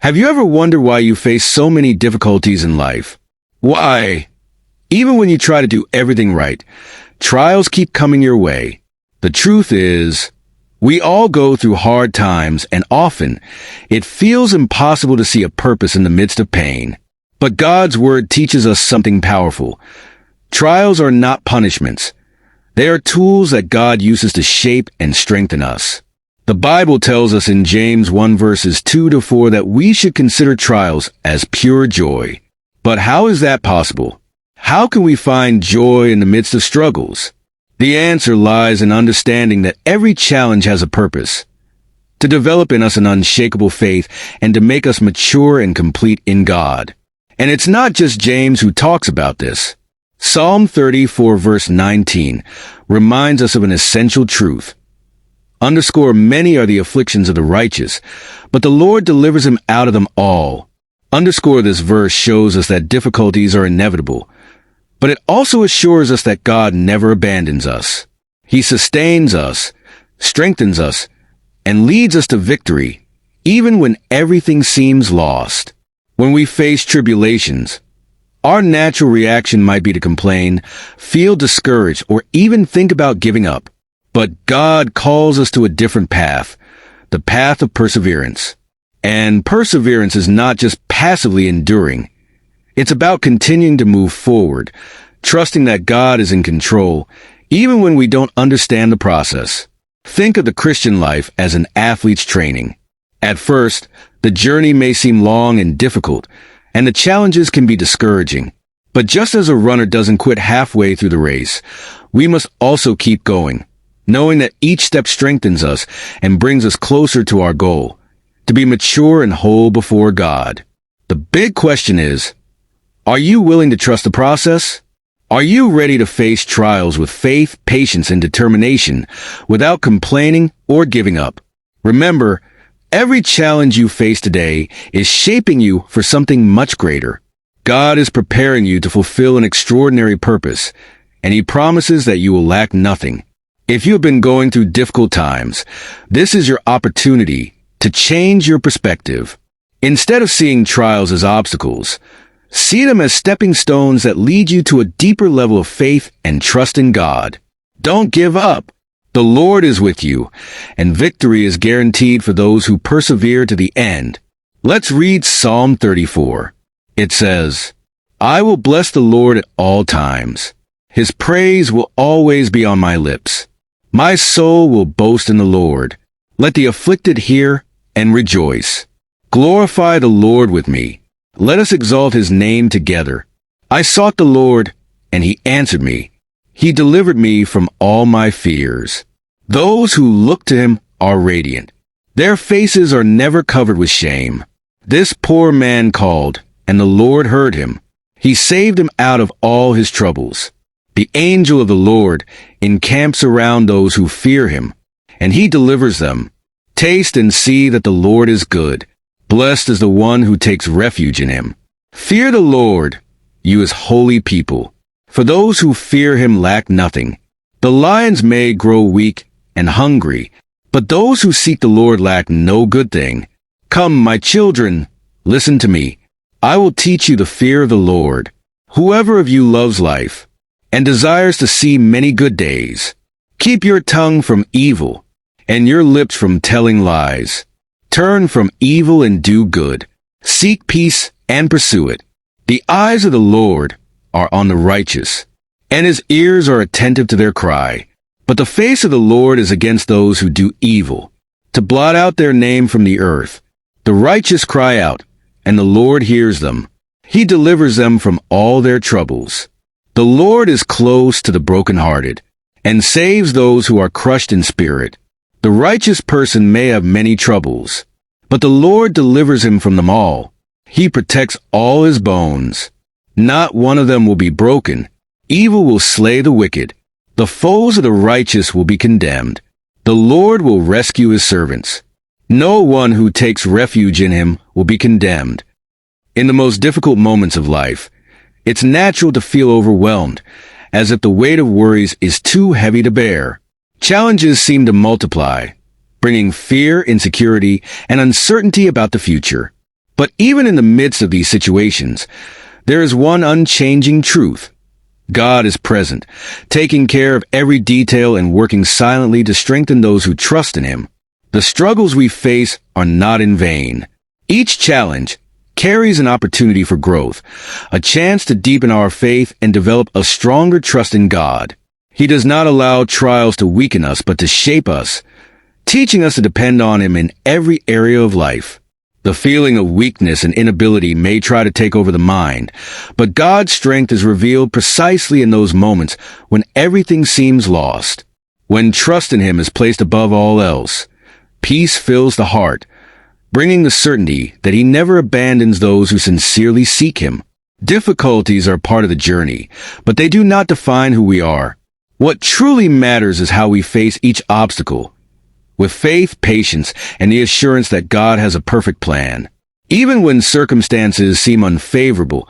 Have you ever wondered why you face so many difficulties in life? Why? Even when you try to do everything right, trials keep coming your way. The truth is, we all go through hard times, and often it feels impossible to see a purpose in the midst of pain. But God's word teaches us something powerful. Trials are not punishments. They are tools that God uses to shape and strengthen us. The Bible tells us in James 1 verses 2 to 4 that we should consider trials as pure joy. But how is that possible? How can we find joy in the midst of struggles? The answer lies in understanding that every challenge has a purpose, to develop in us an unshakable faith and to make us mature and complete in God. And it's not just James who talks about this. Psalm 34 verse 19 reminds us of an essential truth. Many are the afflictions of the righteous, but the Lord delivers him out of them all. This verse shows us that difficulties are inevitable, but it also assures us that God never abandons us. He sustains us, strengthens us, and leads us to victory, even when everything seems lost. When we face tribulations, our natural reaction might be to complain, feel discouraged, or even think about giving up. But God calls us to a different path, the path of perseverance. And perseverance is not just passively enduring. It's about continuing to move forward, trusting that God is in control, even when we don't understand the process. Think of the Christian life as an athlete's training. At first, the journey may seem long and difficult, and the challenges can be discouraging. But just as a runner doesn't quit halfway through the race, we must also keep going, knowing that each step strengthens us and brings us closer to our goal, to be mature and whole before God. The big question is, are you willing to trust the process? Are you ready to face trials with faith, patience, and determination without complaining or giving up? Remember, every challenge you face today is shaping you for something much greater. God is preparing you to fulfill an extraordinary purpose, and He promises that you will lack nothing. If you have been going through difficult times, this is your opportunity to change your perspective. Instead of seeing trials as obstacles, see them as stepping stones that lead you to a deeper level of faith and trust in God. Don't give up. The Lord is with you, and victory is guaranteed for those who persevere to the end. Let's read Psalm 34. It says, "I will bless the Lord at all times. His praise will always be on my lips. My soul will boast in the Lord. Let the afflicted hear and rejoice. Glorify the Lord with me. Let us exalt His name together. I sought the Lord, and He answered me. He delivered me from all my fears." Those who look to Him are radiant. Their faces are never covered with shame. This poor man called, and the Lord heard him. He saved him out of all his troubles. The angel of the Lord encamps around those who fear Him, and He delivers them. Taste and see that the Lord is good. Blessed is the one who takes refuge in Him. Fear the Lord, you His holy people. For those who fear Him lack nothing. The lions may grow weak and hungry, but those who seek the Lord lack no good thing. Come, my children, listen to me. I will teach you the fear of the Lord. Whoever of you loves life and desires to see many good days, keep your tongue from evil and your lips from telling lies. Turn from evil and do good. Seek peace and pursue it. The eyes of the Lord are on the righteous, and His ears are attentive to their cry. But the face of the Lord is against those who do evil, to blot out their name from the earth. The righteous cry out, and the Lord hears them. He delivers them from all their troubles. The Lord is close to the brokenhearted, and saves those who are crushed in spirit. The righteous person may have many troubles, but the Lord delivers him from them all. He protects all his bones. Not one of them will be broken. Evil will slay the wicked. The foes of the righteous will be condemned. The Lord will rescue His servants. No one who takes refuge in Him will be condemned. In the most difficult moments of life, it's natural to feel overwhelmed, as if the weight of worries is too heavy to bear. Challenges seem to multiply, bringing fear, insecurity, and uncertainty about the future. But even in the midst of these situations, there is one unchanging truth. God is present, taking care of every detail and working silently to strengthen those who trust in Him. The struggles we face are not in vain. Each challenge carries an opportunity for growth, a chance to deepen our faith and develop a stronger trust in God. He does not allow trials to weaken us, but to shape us, teaching us to depend on Him in every area of life. The feeling of weakness and inability may try to take over the mind, but God's strength is revealed precisely in those moments when everything seems lost. When trust in Him is placed above all else, peace fills the heart, bringing the certainty that He never abandons those who sincerely seek Him. Difficulties are part of the journey, but they do not define who we are. What truly matters is how we face each obstacle, with faith, patience, and the assurance that God has a perfect plan. Even when circumstances seem unfavorable,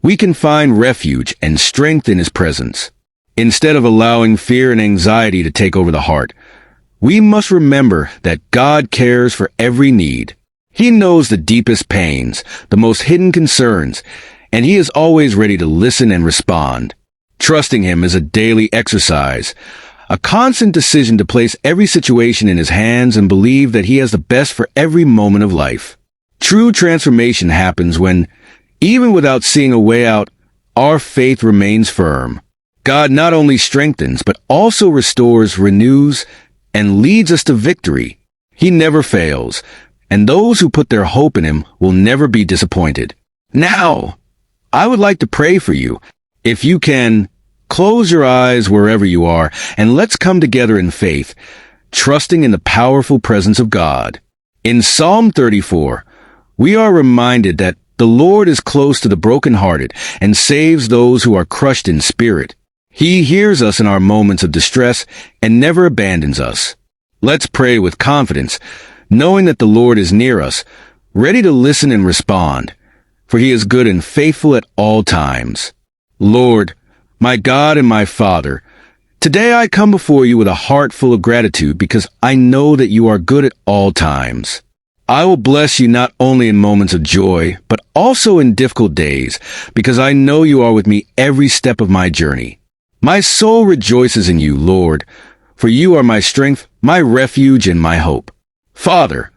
we can find refuge and strength in His presence. Instead of allowing fear and anxiety to take over the heart, we must remember that God cares for every need. He knows the deepest pains, the most hidden concerns, and He is always ready to listen and respond. Trusting Him is a daily exercise, a constant decision to place every situation in His hands and believe that He has the best for every moment of life. True transformation happens when, even without seeing a way out, our faith remains firm. God not only strengthens, but also restores, renews, and leads us to victory. He never fails, and those who put their hope in Him will never be disappointed. Now, I would like to pray for you. If you can, close your eyes wherever you are, and let's come together in faith, trusting in the powerful presence of God. In Psalm 34, we are reminded that the Lord is close to the brokenhearted and saves those who are crushed in spirit. He hears us in our moments of distress and never abandons us. Let's pray with confidence, knowing that the Lord is near us, ready to listen and respond, for He is good and faithful at all times. Lord, my God and my Father, today I come before you with a heart full of gratitude because I know that you are good at all times. I will bless you not only in moments of joy, but also in difficult days, because I know you are with me every step of my journey. My soul rejoices in you, Lord, for you are my strength, my refuge, and my hope. Father,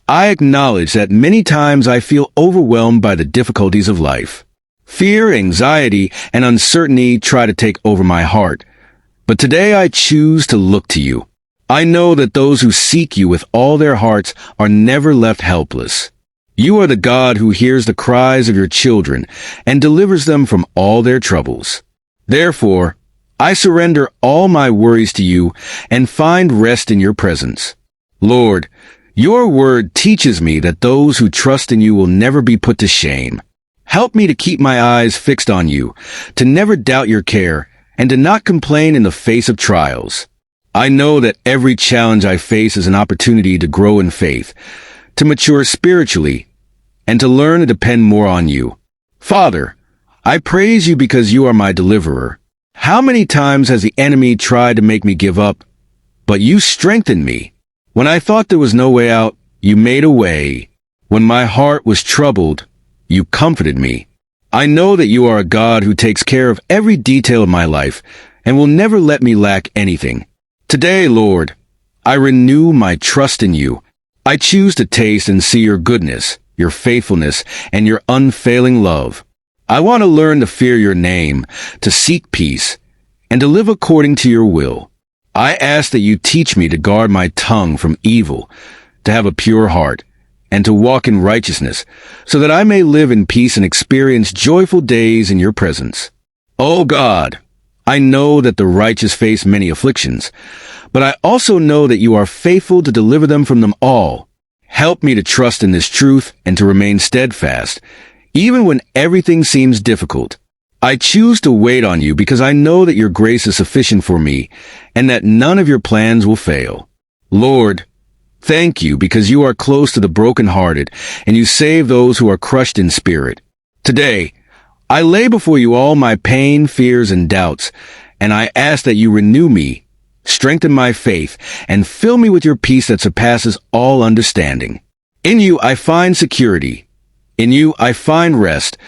I acknowledge that many times I feel overwhelmed by the difficulties of life. Fear, anxiety, and uncertainty try to take over my heart. But today I choose to look to you. I know that those who seek you with all their hearts are never left helpless. You are the God who hears the cries of your children and delivers them from all their troubles. Therefore, I surrender all my worries to you and find rest in your presence. Lord, your word teaches me that those who trust in you will never be put to shame. Help me to keep my eyes fixed on you, to never doubt your care, and to not complain in the face of trials. I know that every challenge I face is an opportunity to grow in faith, to mature spiritually, and to learn to depend more on you. Father, I praise you because you are my deliverer. How many times has the enemy tried to make me give up? But you strengthened me. When I thought there was no way out, you made a way. When my heart was troubled, you comforted me. I know that you are a God who takes care of every detail of my life and will never let me lack anything. Today, Lord, I renew my trust in you. I choose to taste and see your goodness, your faithfulness, and your unfailing love. I want to learn to fear your name, to seek peace, and to live according to your will. I ask that you teach me to guard my tongue from evil, to have a pure heart, and to walk in righteousness, so that I may live in peace and experience joyful days in your presence. Oh God, I know that the righteous face many afflictions, but I also know that you are faithful to deliver them from them all. Help me to trust in this truth and to remain steadfast, even when everything seems difficult. I choose to wait on you because I know that your grace is sufficient for me and that none of your plans will fail. Lord, thank you because you are close to the brokenhearted and you save those who are crushed in spirit. Today, I lay before you all my pain, fears, and doubts, and I ask that you renew me, strengthen my faith, and fill me with your peace that surpasses all understanding. In you I find security, In you, I find rest,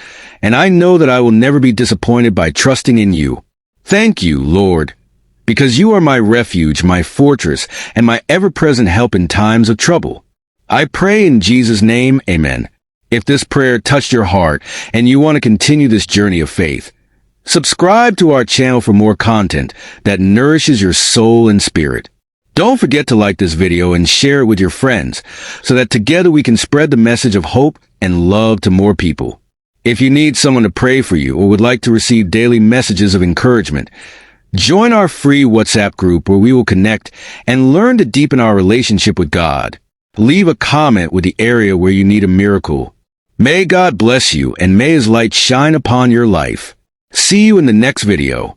and I know that I will never be disappointed by trusting in you. Thank you, Lord, because you are my refuge, my fortress, and my ever-present help in times of trouble. I pray in Jesus' name, amen. If this prayer touched your heart and you want to continue this journey of faith, subscribe to our channel for more content that nourishes your soul and spirit. Don't forget to like this video and share it with your friends so that together we can spread the message of hope and love to more people. If you need someone to pray for you or would like to receive daily messages of encouragement, join our free WhatsApp group where we will connect and learn to deepen our relationship with God. Leave a comment with the area where you need a miracle. May God bless you and may His light shine upon your life. See you in the next video.